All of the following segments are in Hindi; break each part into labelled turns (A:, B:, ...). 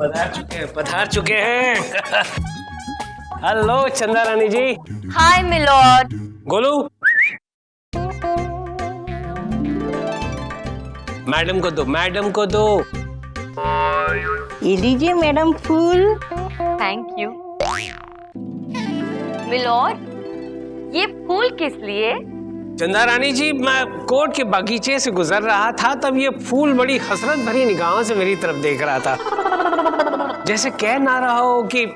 A: पधार चुके हैं। Hello Chanda Rani ji.
B: Hi milord.
A: Golu, madam को दो, मैडम को दो।
C: ये लीजिए मैडम फूल।
B: Thank you milord. ये फूल किस लिए?
A: चंदा रानी जी, मैं कोर्ट के बगीचे से गुजर रहा था, तब ये फूल बड़ी हसरत भरी निगाहों से मेरी तरफ देख रहा था, जैसे कह ना रहा हो कि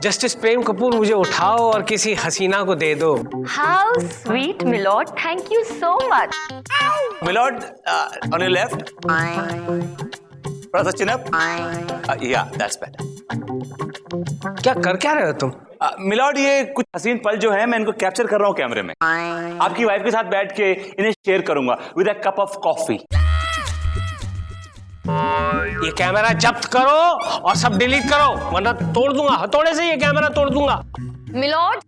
A: जस्टिस प्रेम कपूर मुझे उठाओ और किसी हसीना को दे दो।
B: How sweet milord, thank you so much.
D: Milord, on your left, थोड़ा सा chin up, yeah that's better.
A: क्या कर क्या रहे हो तुम?
D: मिलॉर्ड, ये कुछ हसीन पल जो है मैं इनको कैप्चर कर रहा हूँ कैमरे में। आपकी वाइफ के साथ बैठ के इन्हें शेयर करूंगा with a cup of coffee.
A: ये कैमरा जब्त करो और सब डिलीट करो, वरना तोड़ दूंगा, हथौड़े से ये कैमरा तोड़ दूंगा।
B: मिलॉर्ड,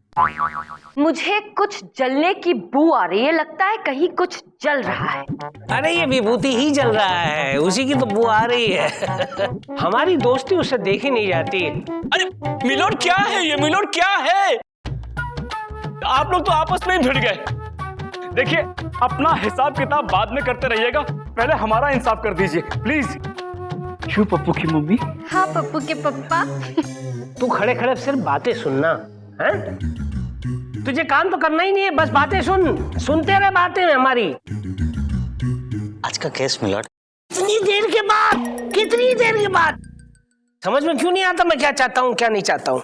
B: मुझे कुछ जलने की बू आ रही है, लगता है कहीं कुछ जल रहा है।
A: अरे ये विभूति ही जल रहा है, उसी की तो बू आ रही है। हमारी दोस्ती उससे देखी नहीं जाती।
D: अरे मिलॉर्ड क्या है ये? मिलॉर्ड क्या है? आप लोग तो आपस में ही भिड़ गए। देखिए, अपना हिसाब किताब बाद में करते रहिएगा, पहले हमारा इंसाफ कर दीजिए प्लीज। क्यों पप्पू की मम्मी?
B: हाँ पप्पू के पप्पा।
A: तू खड़े खड़े सिर्फ बातें सुनना है? तुझे काम तो करना ही नहीं है, बस बातें सुनते रहे बातें हमारी।
D: आज का केस मिलॉर्ड,
A: कितनी देर के बाद समझ में क्यों नहीं आता मैं क्या चाहता हूँ क्या नहीं चाहता हूँ?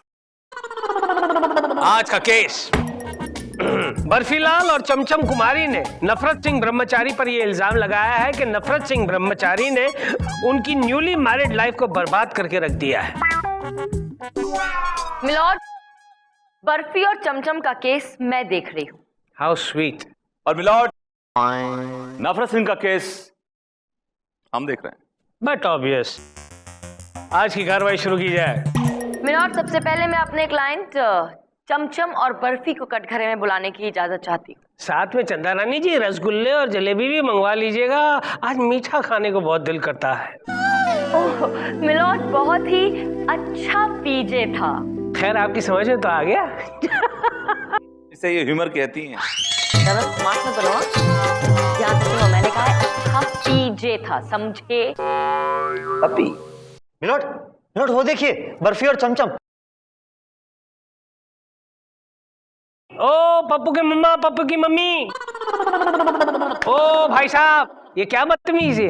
A: आज का केस बर्फीलाल और चमचम कुमारी ने नफरत सिंह ब्रह्मचारी पर यह इल्जाम लगाया है कि नफरत सिंह ब्रह्मचारी ने उनकी न्यूली मैरिड लाइफ को बर्बाद करके रख दिया है।
B: मिलॉर्ड, बर्फी और चमचम का केस मैं देख रही हूँ।
A: How sweet.
D: और मिलॉर्ड, नफरत सिंह का केस हम देख रहे हैं।
A: बट ऑब्वियस, आज की कार्रवाई शुरू की जाए।
B: मिलॉर्ड, सबसे पहले मैं अपने क्लाइंट चमचम और बर्फी को कटघरे में बुलाने की इजाजत चाहती हूँ।
A: साथ में चंदा रानी जी रसगुल्ले और जलेबी भी मंगवा लीजिएगा, आज मीठा खाने को बहुत दिल करता है।
B: ओह मिलॉर्ड, बहुत ही अच्छा पीजे था।
A: खैर आपकी समझ में तो आ गया।
D: इसे ये ह्यूमर कहती हैं।
B: स्मार्ट मत बनो, याद सुनो, मैंने कहा है अच्छा पीजे था, समझे?
E: पप्पी। मिलोट, मिलोट वो देखिए, बर्फी और चमचम।
A: ओ पप्पू के मम्मा, पप्पू की मम्मी। ओ भाई साहब, ये क्या बदतमीज है?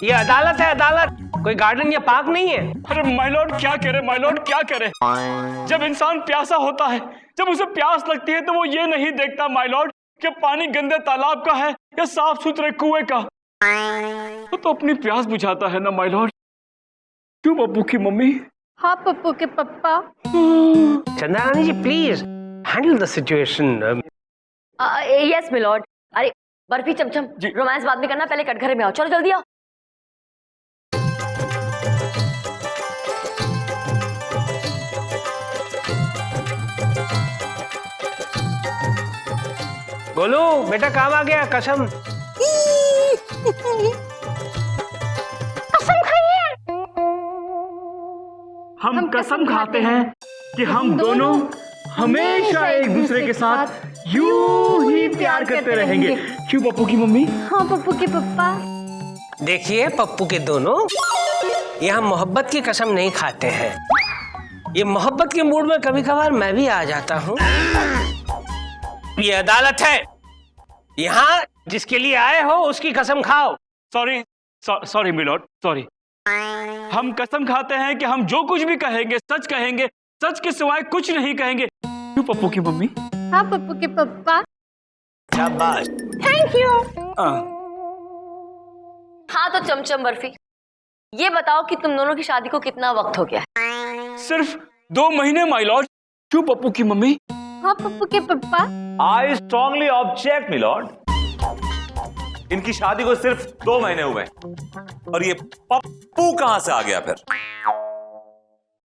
A: ये अदालत है, अदालत, कोई गार्डन या पार्क नहीं है।
D: अरे माय लॉर्ड क्या कह रहे, माय लॉर्ड क्या कह रहे? जब इंसान प्यासा होता है, जब उसे प्यास लगती है, तो वो ये नहीं देखता माय लॉर्ड कि पानी गंदे तालाब का है या साफ सुथरे कुएं का। तो अपनी प्यास बुझाता है ना माय लॉर्ड। क्यों पप्पू की मम्मी?
B: हाँ पप्पू के पप्पा।
A: Chanda Rani ji please handle the situation.
B: Yes my lord. अरे बर्फी चमचम, रोमांस बाद में करना, पहले कटघरे में आओ, चलो जल्दी आओ।
A: गोलू बेटा काम आ गया, कसम।
B: कसम खाइए।
D: हम कसम खाते हैं कि हम दोनों हमेशा एक दूसरे के साथ यूं ही प्यार करते रहेंगे। क्यों पप्पू की मम्मी?
B: हाँ पप्पू के पप्पा।
A: देखिए पप्पू के दोनों, यहाँ मोहब्बत की कसम नहीं खाते हैं। ये मोहब्बत के मूड में कभी कभार मैं भी आ जाता हूँ। ये अदालत है, यहाँ जिसके लिए आए हो उसकी कसम खाओ।
D: Sorry milord, sorry. हम कसम खाते हैं कि हम जो कुछ भी कहेंगे सच कहेंगे, सच के सिवाय कुछ नहीं कहेंगे। क्यों पप्पू की मम्मी?
B: हाँ पप्पू के पप्पा।
A: शाबाश।
B: Thank you. हाँ तो चमचम बर्फी, ये बताओ कि तुम दोनों की शादी को कितना वक्त हो गया है?
D: सिर्फ 2 महीने माय लॉर्ड। क्यों पप्पू की मम्मी?
B: हाँ पप्पू के पप्पा।
D: I strongly object my lord. इनकी शादी को सिर्फ 2 महीने हुए और ये पप्पू कहां से आ गया फिर?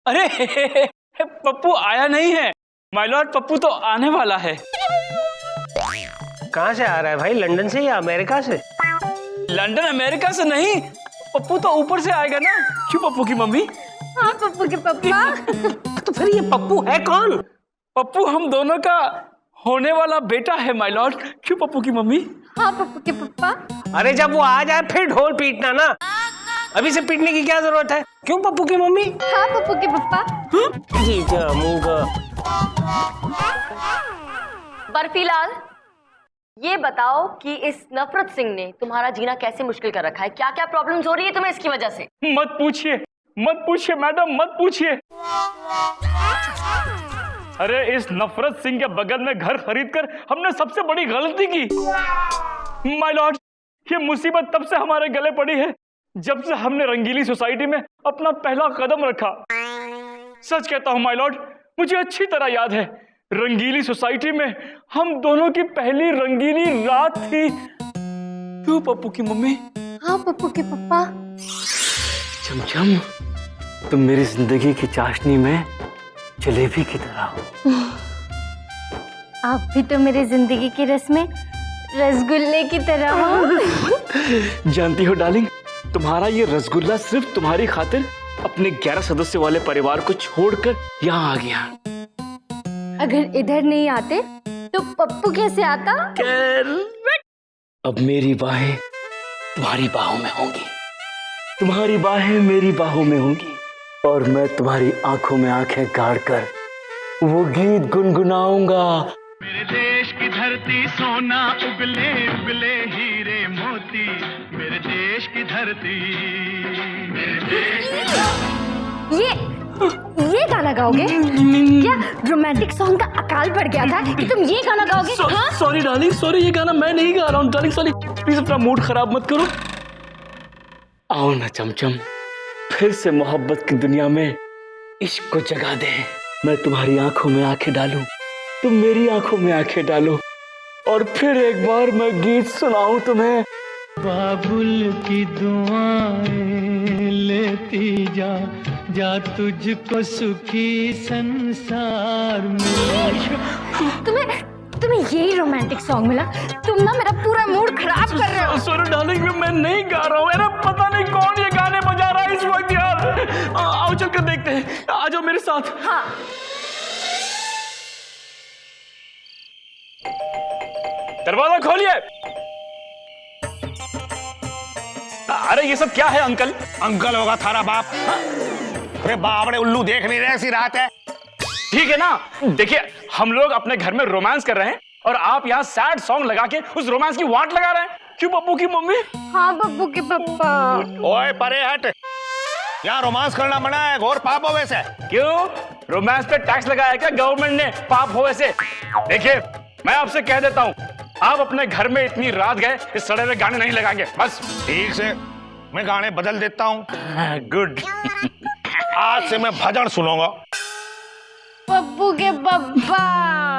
D: अरे पप्पू आया नहीं है माय लॉर्ड, पप्पू तो आने वाला है।
A: कहाँ से आ रहा है भाई, लंदन से या अमेरिका से?
D: लंदन अमेरिका से नहीं, पप्पू तो ऊपर से आएगा ना, क्यों पप्पू की मम्मी?
B: हाँ पप्पू के पापा।
A: तो फिर ये पप्पू है कौन?
D: पप्पू हम दोनों का होने वाला बेटा है माय लॉर्ड, क्यों पप्पू की मम्मी?
B: हाँ पप्पू के पापा।
A: अरे जब वो आ जाए फिर ढोल पीटना ना, अभी से पीटने की क्या जरूरत है? क्यों पप्पू की मम्मी?
B: हाँ पप्पू के पापा।
A: जीजा मूंगा।
B: बर्फीलाल, ये बताओ कि इस नफरत सिंह ने तुम्हारा जीना कैसे मुश्किल कर रखा है? क्या क्या प्रॉब्लम्स हो रही है तुम्हें इसकी वजह से?
D: मत पूछिए मैडम, मत पूछिए। अरे इस नफरत सिंह के बगल में घर खरीदकर हमने सबसे बड़ी गलती की माय लॉर्ड। ये मुसीबत तब से हमारे गले पड़ी है जब से हमने रंगीली सोसाइटी में अपना पहला कदम रखा। सच कहता हूं माय लॉर्ड, मुझे अच्छी तरह याद है रंगीली सोसाइटी में हम दोनों की पहली रंगीली रात थी, क्यों पप्पू की मम्मी?
B: हाँ पप्पू के पापा।
D: चमचम, तुम मेरी जिंदगी की चाशनी में जलेबी की तरह हो।
B: आप भी तो मेरी जिंदगी की रस में रसगुल्ले की तरह हो।
D: जानती हो डार्लिंग, तुम्हारा ये रसगुल्ला सिर्फ तुम्हारी खातिर अपने 11 सदस्य वाले परिवार को छोड़कर यहाँ आ गया।
B: अगर इधर नहीं आते तो पप्पू कैसे आता?
D: अब मेरी बाहें तुम्हारी बाहों में होंगी, तुम्हारी बाहें मेरी बाहों में होंगी, और मैं तुम्हारी आंखों में आंखें गाड़कर वो गीत गुनगुनाऊंगा।
F: मेरे देश की धरती सोना उगले उगले हीरे मोती, मेरे देश की धरती, मेरे देश की
B: ये गाना गाओगे क्या? रोमांटिक सॉन्ग का अकाल पड़ गया था कि तुम ये गाना गाओगे? हाँ?
D: सॉरी डार्लिंग, सॉरी, ये गाना मैं नहीं गा रहा हूँ डार्लिंग, सॉरी। प्लीज अपना मूड खराब मत करो। आओ ना चमचम, फिर से मोहब्बत की दुनिया में इश्क को जगा दे। मैं तुम्हारी आंखों में आंखें डालूं, तुम मेरी आंखों में आंखें डालो, और फिर एक बार मैं गीत सुनाऊं तुम्हें।
F: बाबुल की दुआएं लेती जा, जा तुझको सुखी संसार में।
B: तुम्हें यही रोमांटिक सॉन्ग मिला? तुम ना मेरा पूरा मूड खराब कर रहे हो।
D: सॉरी डार्लिंग, मैं नहीं गा रहा हूँ। अरे पता नहीं कौन ये गाने बजा रहा है इस वक्त यार। आओ चल कर देखते हैं, आ जाओ मेरे साथ।
B: हाँ।
D: दरवाजा खोलिए। अरे ये सब क्या है अंकल?
G: अंकल होगा थारा बाप। अरे बावड़े उल्लू, देख नहीं रहे, ऐसी रात है।
D: ठीक है ना, देखिए हम लोग अपने घर में रोमांस कर रहे हैं और आप यहाँ सैड सॉन्ग लगा के उस रोमांस की वाट लगा रहे हैं, क्यों पप्पू की मम्मी?
B: हाँ पप्पू के पापा।
G: ओए परे हट, यहाँ रोमांस करना मना है, घोर पाप हो वैसे।
D: क्यों, रोमांस पे टैक्स लगाया क्या गवर्नमेंट ने? पाप हो वैसे? देखिए मैं आपसे कह देता हूँ, आप अपने घर में इतनी रात गए इस सड़े हुए गाने नहीं लगाएंगे बस।
G: ठीक से, मैं गाने बदल देता हूँ।
D: गुड।
G: आज से मैं भजन सुनूंगा।
B: पप्पू के पापा।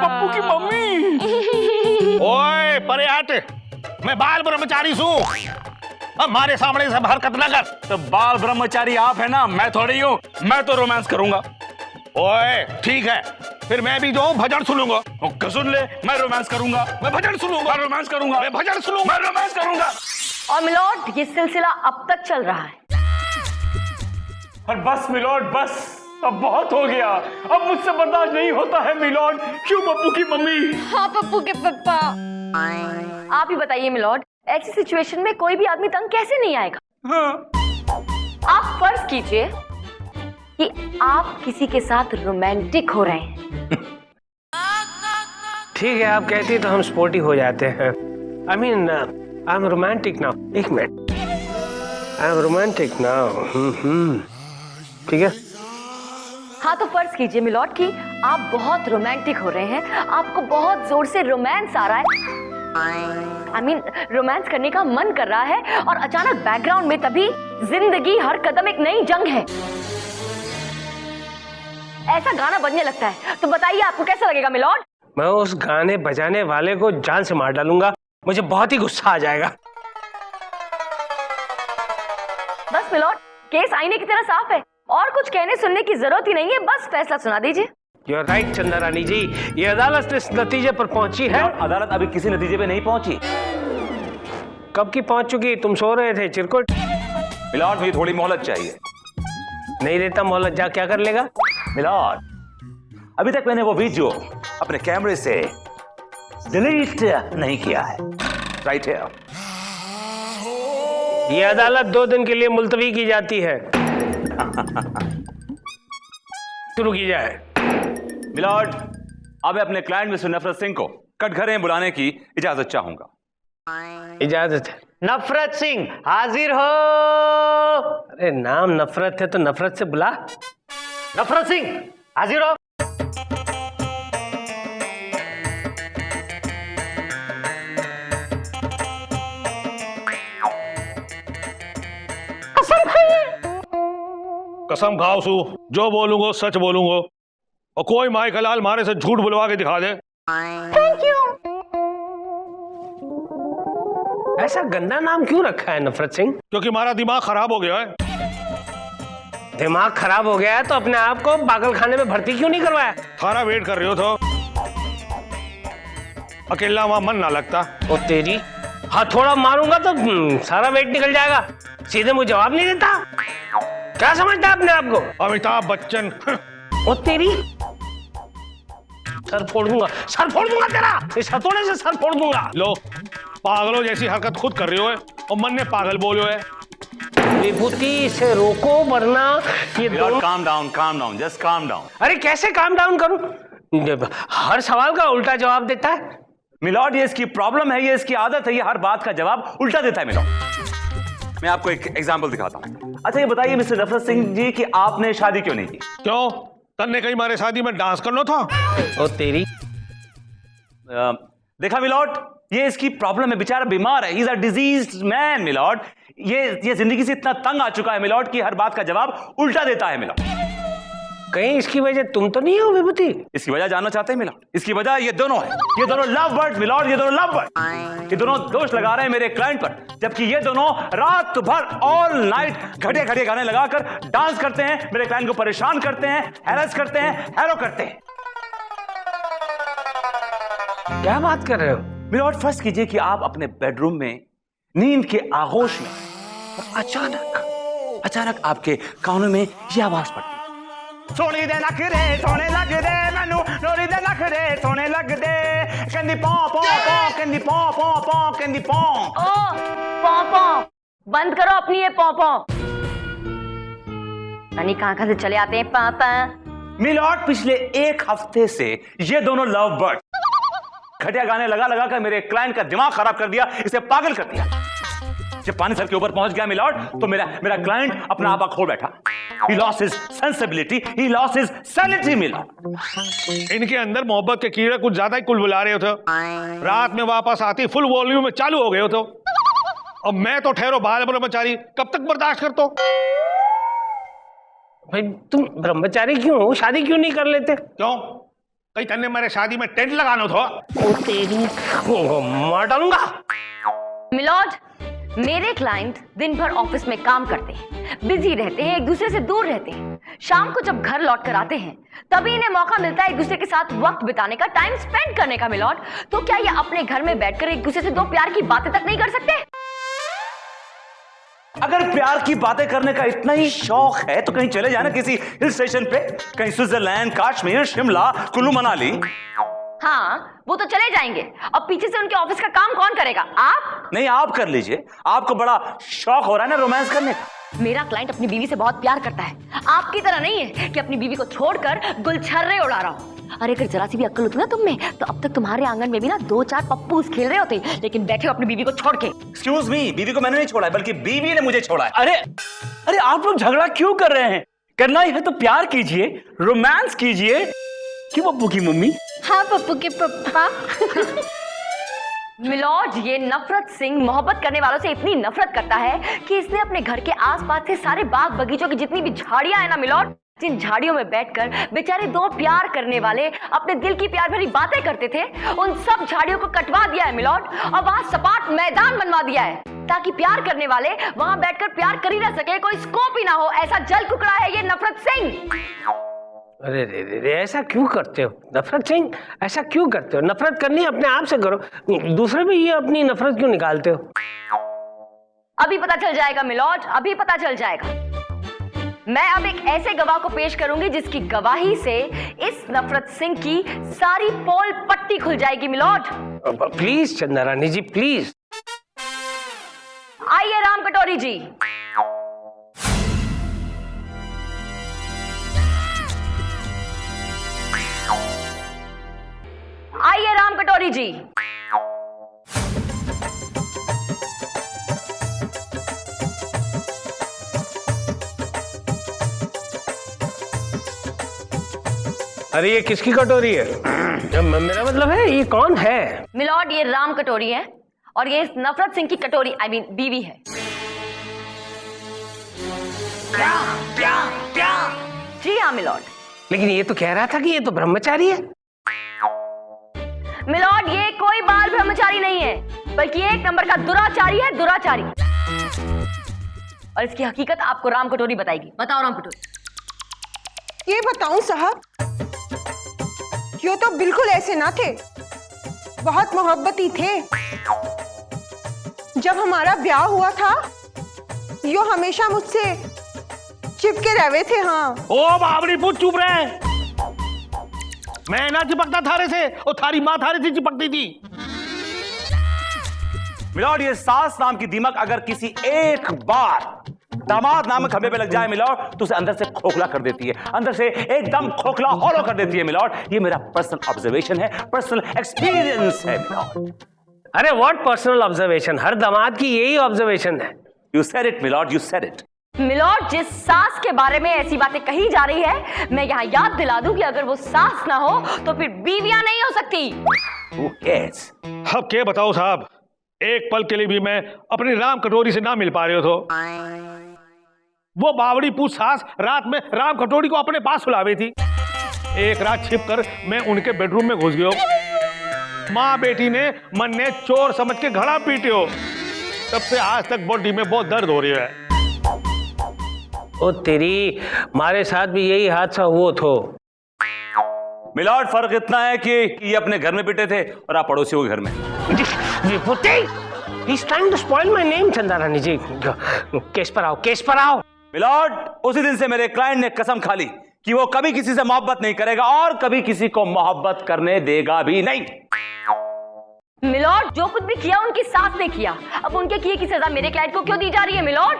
D: पप्पू की मम्मी।
G: ओए परे हट, मैं बाल ब्रह्मचारी हूँ, हमारे सामने सब हरकत ना कर।
D: तो बाल ब्रह्मचारी आप है ना, मैं थोड़ी हूँ। मैं तो रोमांस करूंगा।
G: ओए ठीक है, फिर मैं भी जो हूँ भजन सुनूंगा।
D: सुन ले, मैं रोमांस करूंगा,
G: मैं भजन सुनूंगा,
D: मैं रोमांस करूंगा,
G: मैं भजन सुनूंगा,
D: मैं रोमांस करूंगा।
B: और मिलॉर्ड, ये सिलसिला अब तक चल रहा है।
D: और बस मिलॉर्ड, बस अब बहुत हो गया, अब मुझसे बर्दाश्त नहीं होता है मिलॉर्ड। क्यों पप्पू की मम्मी?
B: हाँ पप्पू के पापा। आप ही बताइए मिलॉर्ड, ऐसी सिचुएशन में कोई भी आदमी तंग कैसे नहीं आएगा?
D: हाँ।
B: आप फर्ज कीजिए कि आप किसी के साथ रोमांटिक हो रहे हैं।
A: ठीक है, आप कहती तो हम स्पोर्टी हो जाते हैं। I mean I am romantic now. एक minute, I am romantic now. ठीक है।
B: हाँ तो फर्ज कीजिए मिलॉर्ड कि आप बहुत रोमांटिक हो रहे हैं, आपको बहुत जोर से रोमांस आ रहा है, आई मीन रोमांस करने का मन कर रहा है, और अचानक बैकग्राउंड में तभी जिंदगी हर कदम एक नई जंग है ऐसा गाना बजने लगता है, तो बताइए आपको कैसा लगेगा मिलॉर्ड?
A: मैं उस गाने बजाने वाले को जान से मार डालूंगा, मुझे बहुत ही गुस्सा आ जाएगा।
B: बस मिलॉर्ड, केस आईने की तरह साफ है, और कुछ कहने सुनने की जरूरत ही नहीं है, बस फैसला सुना दीजिए।
A: You're right, चंदा रानी जी, ये अदालत इस नतीजे पर पहुंची है।
E: अदालत अभी किसी नतीजे पे नहीं पहुंची।
A: कब की पहुंच चुकी? तुम सो रहे थे चिरकुट।
H: मिलॉर्ड मुझे थोड़ी मोहलत चाहिए।
A: नहीं देता मोहलत, जा क्या कर लेगा?
H: मिलॉर्ड अभी तक मैंने वो वीडियो अपने कैमरे से डिलीट नहीं किया है। राइट है।
A: ये अदालत 2 दिन के लिए मुलतवी की जाती है। शुरू की जाए।
H: मिलॉर्ड अब मैं अपने क्लाइंट मिस्टर नफरत सिंह को कटघरे बुलाने की इजाजत चाहूंगा।
A: इजाजत है।
E: नफरत सिंह हाजिर हो।
A: अरे नाम नफरत है तो नफरत से बुला।
E: नफरत सिंह हाजिर हो।
G: कसम खाओ सू, जो बोलूंगा सच बोलूंगा, और कोई माइक हलाल मारे से झूठ बुलवा के दिखा दे।
A: ऐसा गंदा नाम क्यों रखा है नफरत सिंह?
G: क्योंकि हमारा दिमाग खराब हो गया है।
A: दिमाग खराब हो गया है तो अपने आप को पागल खाने में भर्ती क्यों नहीं करवाया?
G: थारा वेट कर रहे हो तो अकेला वहां मन ना लगता।
A: ओ तेरी, हाँ थोड़ा मारूंगा तो सारा वेट निकल जाएगा। सीधे मुझे जवाब नहीं देता। क्या समझता है अपने आप को?
G: अमिताभ बच्चन।
A: ओ तेरी, सर फोड़ दूंगा, सर फोड़ दूंगा तेरा। इस हथौड़े से सर फोड़ दूंगा।
G: लो, पागलों जैसी हरकत खुद कर रहे हो और मन ने पागल बोलो है।
A: विभूति से रोको वरना ये दोनों।
H: Calm down, just calm down.
A: अरे कैसे काम डाउन करूं? हर सवाल का उल्टा जवाब देता है।
H: मिलॉर्ड ये इसकी प्रॉब्लम है, ये इसकी आदत है, ये हर बात का जवाब उल्टा देता है। मिलॉर्ड मैं आपको एक एग्जांपल दिखाता हूं। अच्छा ये बताइए मिस्टर नफरत सिंह जी कि आपने शादी क्यों नहीं की?
G: क्यों? तन्ने कहीं हमारे शादी में डांस करना था?
A: ओ तेरी,
H: देखा मिलॉर्ड, ये इसकी प्रॉब्लम है, बेचारा बीमार है। He is a diseased man milord. ये जिंदगी से इतना तंग आ चुका है मिलॉर्ड कि हर बात का जवाब उल्टा देता है मिलॉर्ड।
A: कहीं इसकी वजह तुम तो नहीं हो विभूति?
H: इसकी वजह जानना चाहते हैं मिलॉर्ड? इसकी वजह ये दोनों है, ये दोनों लव बर्ड्स मिलॉर्ड, ये दोनों लव बर्ड। ये दोनों दोष लगा रहे हैं मेरे क्लाइंट पर, जबकि ये दोनों रात भर ऑल नाइट घटिया घटिया गाने लगाकर डांस करते हैं, मेरे क्लाइंट को परेशान करते हैं, हैरेस करते हैं, हैरो करते हैं।
A: क्या बात कर रहे हो?
H: मिलॉर्ड फर्ज कीजिए कि आप अपने बेडरूम में नींद के आगोश में अचानक आपके कानों में यह आवाज पड़ती, सोनी दे लख रे सोने लग दे मैनू, लोरी दे लख रे सोने लग दे, कहंदी पौ पौ पौ, कहंदी पौ पौ पौ, कहंदी पौ।
B: ओ पौ बंद करो अपनी ये पौ। यानी कहां से चले आते हैं पापा?
H: मिलॉर्ड पिछले 1 हफ्ते से ये दोनों लव बर्ड घटिया गाने लगा लगा कर मेरे क्लाइंट का दिमाग खराब कर दिया, इसे पागल कर दिया। जब पानी सर के ऊपर पहुंच गया मिलॉर्ड तो मेरा क्लाइंट अपना आपा खो बैठा। He lost his sensibility, he lost his sanity milord.
G: इनके अंदर मोहब्बत के कीड़े कुछ ज्यादा ही कुलबुला रहे थे। रात में वापस आती फुल वॉल्यूम में चालू हो गए थे। अब मैं तो ठहरो बाल ब्रह्मचारी, कब तक बर्दाश्त करता?
A: भाई तुम ब्रह्मचारी क्यों हो? शादी क्यों नहीं कर लेते?
G: क्यों? कहीं तन्ने मेरे शादी में टेंट लगाना था?
A: ओ तेरी, मार डालूंगा।
B: मिलॉर्ड मेरे क्लाइंट दिन भर ऑफिस में काम करते हैं, बिजी रहते हैं, एक दूसरे से दूर रहते हैं। शाम को जब घर लौट कर आते हैं तभी इन्हें मौका मिलता है एक दूसरे के साथ वक्त बिताने का, टाइम स्पेंड करने का। मिलॉर्ड तो क्या ये अपने घर में बैठकर एक दूसरे से 2 प्यार की बातें तक नहीं कर सकते?
H: अगर प्यार की बातें करने का इतना ही शौक है तो कहीं चले जाना किसी हिल स्टेशन पे, कहीं स्विट्जरलैंड, कश्मीर, शिमला, कुल्लू मनाली।
B: हाँ वो तो चले जाएंगे। अब पीछे से उनके ऑफिस का काम कौन करेगा? आप?
H: नहीं आप कर लीजिए, आपको बड़ा शौक हो रहा है ना रोमांस करने का।
B: मेरा क्लाइंट अपनी बीवी से बहुत प्यार करता है, आपकी तरह नहीं है कि अपनी बीवी को छोड़कर गुलछर्रे उड़ा रहा हो। अरे अगर जरा सी भी अक्ल होती ना तुम में तो अब तक तुम्हारे आंगन में भी ना 2-4 पप्पूस खेल रहे होते, लेकिन बैठे हो अपनी बीवी को छोड़ के।
H: एक्सक्यूज मी, बीवी को मैंने नहीं छोड़ा है बल्कि बीवी ने मुझे छोड़ा है।
D: अरे आप लोग झगड़ा क्यों कर रहे हैं? करना ही है तो प्यार कीजिए, रोमांस कीजिए। क्यों पप्पू की मम्मी?
C: हाँ पप्पू के पप्पा।
B: मिलॉर्ड ये नफरत सिंह मोहब्बत करने वालों से इतनी नफरत करता है कि इसने अपने घर के आसपास से सारे बाग बगीचों की जितनी भी झाड़ियां हैं ना मिलॉर्ड, जिन झाड़ियों में बैठकर बेचारे 2 प्यार करने वाले अपने दिल की प्यार भरी बातें करते थे, उन सब झाड़ियों को कटवा दिया है मिलॉर्ड, और वहां सपाट मैदान बनवा दिया है ताकि प्यार करने वाले वहां बैठकर प्यार कर ही ना सके, कोई स्कोप ही ना हो। ऐसा जल कुकड़ा है ये नफरत सिंह।
A: अरे रे रे रे, ऐसा क्यों करते हो नफरत सिंह? ऐसा क्यों करते हो? नफरत करनी अपने आप से करो, दूसरे पे ये अपनी नफरत क्यों निकालते हो?
B: अभी पता चल जाएगा मिलॉर्ड, अभी पता चल जाएगा। मैं अब एक ऐसे गवाह को पेश करूंगी जिसकी गवाही से इस नफरत सिंह की सारी पोल पट्टी खुल जाएगी मिलॉर्ड।
A: प्लीज चंदा रानी जी, प्लीज।
B: आइए राम कटोरी जी। आइए राम कटोरी जी।
A: अरे ये किसकी कटोरी है? मेरा मतलब है ये कौन है?
B: मिलॉर्ड ये राम कटोरी है और ये इस नफरत सिंह की कटोरी आई मीन बीवी है। जी हाँ मिलॉर्ड।
A: लेकिन ये तो कह रहा था कि ये तो ब्रह्मचारी है।
B: मिलॉर्ड ये कोई बाल ब्रह्मचारी नहीं है, बल्कि एक नंबर का दुराचारी है, दुराचारी। और इसकी हकीकत आपको राम कटोरी बताएगी। बताओ राम कटोरी।
C: ये बताऊं साहब, यो तो बिल्कुल ऐसे ना थे, बहुत मोहब्बती थे। जब हमारा ब्याह हुआ था यो हमेशा मुझसे चिपके रहे थे। हाँ
G: ओ बाबरी पुत चुप रहे। मैं ना चिपकता थारे से और थारी माँ थारे से चिपकती थी।
H: मिलॉर्ड ये सास नाम की दीमक अगर किसी एक बार दामाद नामक खंभे पे लग जाए मिलॉर्ड तो उसे अंदर से खोखला कर देती है, अंदर से एकदम खोखला हॉलो कर देती है मिलॉर्ड। ये मेरा पर्सनल ऑब्जर्वेशन है, पर्सनल एक्सपीरियंस है मिलॉर्ड।
A: अरे व्हाट पर्सनल ऑब्जर्वेशन? हर दामाद की यही ऑब्जर्वेशन है।
H: You said it milord, you said it.
B: Milord जिस सास के बारे में ऐसी बातें कही जा रही है, मैं यहाँ याद दिला दूं कि अगर वो सास ना हो तो फिर बीवियां नहीं हो सकती।
H: Who cares?
G: अब क्या बताओ साहब, एक पल के लिए भी मैं अपनी राम कटोरी से ना मिल पा रहे हो तो। वो बावड़ी पूछ सास रात में राम कटोरी को अपने पास सुलावे थी। एक रात छिपकर मैं उनके बेडरूम में घुस गया। माँ बेटी ने मन ने चोर समझ के घड़ा पीटियो। तब से आज तक बॉडी में बहुत दर्द हो रही है।
A: ओ तेरी, हमारे साथ भी यही हादसा हुआ थो।
H: मिलॉर्ड फर्क इतना है कि ये अपने घर में पिटे थे और आप पड़ोसियों के घर में।
A: He's trying to spoil my name, चंदा रानी जी। केस पर आओ, केस पर आओ।
H: मिलॉर्ड उसी दिन से मेरे क्लाइंट ने कसम खा ली कि वो कभी किसी से मोहब्बत नहीं करेगा और कभी किसी को मोहब्बत करने देगा भी नहीं।
B: मिलॉर्ड जो कुछ भी किया उनकी सास ने किया, अब उनके किए की सजा मेरे क्लाइंट को क्यों दी जा रही है milord?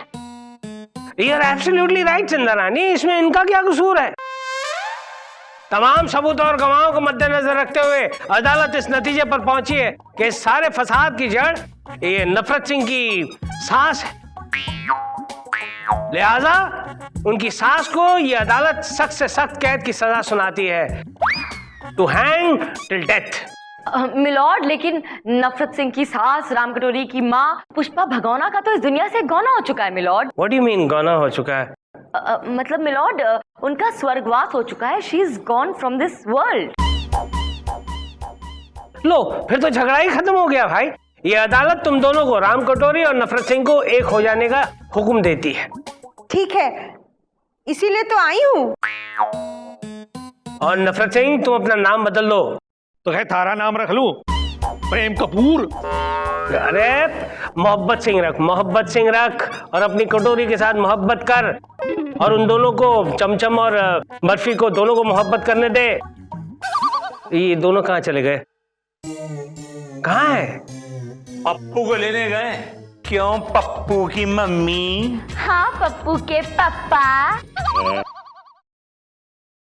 A: You are absolutely right, चंदा रानी। इसमें इनका क्या कसूर है? तमाम सबूत और गवाहों को मद्देनजर रखते हुए अदालत इस नतीजे पर पहुंची है कि इस सारे फसाद की जड़ ये नफरत सिंह की सास है। लिहाजा उनकी सास को ये अदालत सख्त से सख्त कैद की सजा सुनाती है, to hang till death.
B: Milord लेकिन नफरत सिंह की सास, राम कटोरी की माँ पुष्पा भगौना का तो इस दुनिया से गौना हो चुका है milord.
A: What do you mean गौना हो चुका है?
B: मतलब मिलॉर्ड उनका स्वर्गवास हो चुका है। She is gone from this world.
A: लो फिर तो झगड़ा ही खत्म हो गया भाई। ये अदालत तुम दोनों को, राम कटोरी और नफरत सिंह को एक हो जाने का हुक्म देती है।
C: ठीक है, इसीलिए तो आई हूँ।
A: और नफरत सिंह तुम अपना नाम बदल लो।
G: तो है थारा नाम रख लूं, प्रेम कपूर।
A: अरे मोहब्बत सिंह रख, मोहब्बत सिंह रख और अपनी कटोरी के साथ मोहब्बत कर और उन दोनों को, चमचम और बर्फी को, दोनों को मोहब्बत करने दे। ये दोनों कहाँ चले गए? कहाँ है?
H: पप्पू को लेने गए। क्यों पप्पू की मम्मी?
B: हाँ पप्पू के पापा।